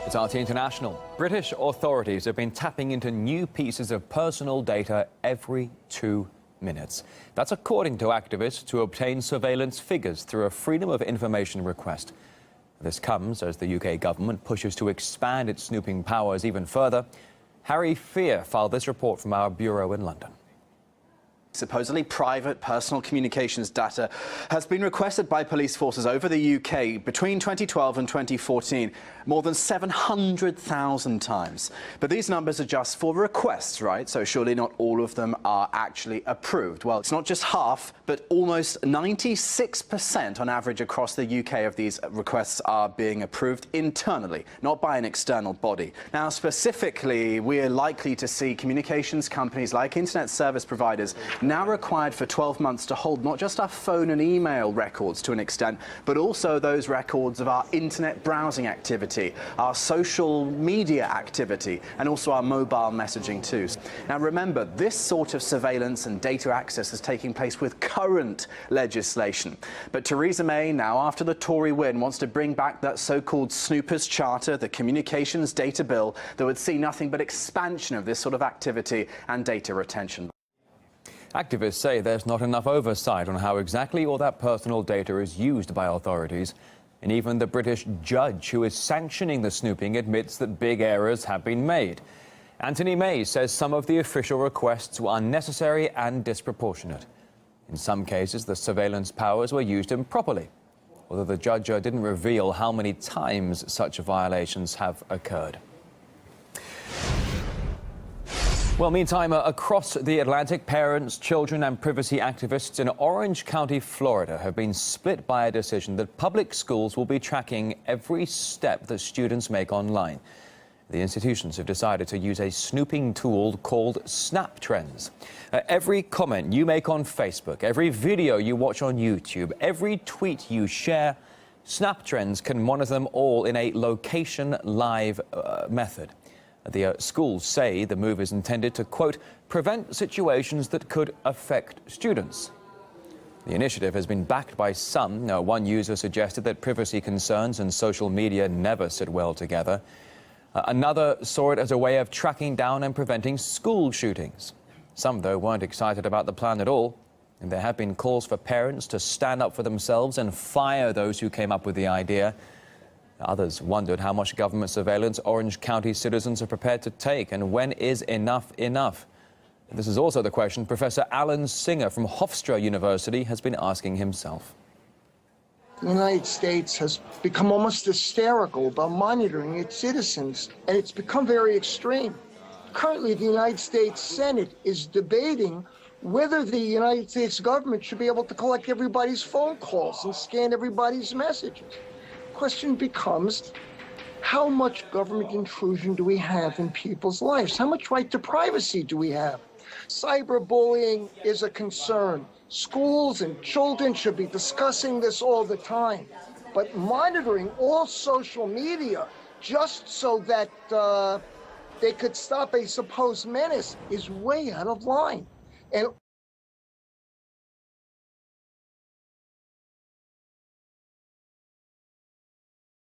It's RT International. British authorities have been tapping into new pieces of personal data every 2 minutes. That's according to activists to obtain surveillance figures through a Freedom of Information request. This comes as the UK government pushes to expand its snooping powers even further. Harry Fear filed this report from our bureau in London. Supposedly private personal communications data has been requested by police forces over the UK between 2012 and 2014 more than 700,000 times. But these numbers are just for requests, right? So surely not all of them are actually approved. Well, it's not just half, but almost 96% on average across the UK of these requests are being approved internally, not by an external body. Now, specifically, we're likely to see communications companies like internet service providers now required for 12 months to hold not just our phone and email records to an extent, but also those records of our internet browsing activity, our social media activity, and also our mobile messaging too. Now remember, this sort of surveillance and data access is taking place with current legislation. But Theresa May, now after the Tory win, wants to bring back that so-called Snoopers Charter, the Communications Data Bill, that would see nothing but expansion of this sort of activity and data retention. Activists say there's not enough oversight on how exactly all that personal data is used by authorities. And even the British judge who is sanctioning the snooping admits that big errors have been made. Anthony May says some of the official requests were unnecessary and disproportionate. In some cases, the surveillance powers were used improperly, although the judge didn't reveal how many times such violations have occurred. Well, meantime, across the Atlantic, parents, children and privacy activists in Orange County, Florida have been split by a decision that public schools will be tracking every step that students make online. The institutions have decided to use a snooping tool called Snap Trends. Every comment you make on Facebook, every video you watch on YouTube, every tweet you share, Snap Trends can monitor them all in a location live method. The schools say the move is intended to, quote, prevent situations that could affect students. The initiative has been backed by some. Now, one user suggested that privacy concerns and social media never sit well together. Another saw it as a way of tracking down and preventing school shootings. Some, though, weren't excited about the plan at all. And there have been calls for parents to stand up for themselves and fire those who came up with the idea. Others wondered how much government surveillance Orange County citizens are prepared to take, and when is enough enough? This is also the question Professor Alan Singer from Hofstra University has been asking himself. The United States has become almost hysterical about monitoring its citizens, and it's become very extreme. Currently, the United States Senate is debating whether the United States government should be able to collect everybody's phone calls and scan everybody's messages. Question becomes, how much government intrusion do we have in people's lives? How much right to privacy do we have? Cyberbullying is a concern. Schools and children should be discussing this all the time. But monitoring all social media just so that they could stop a supposed menace is way out of line. And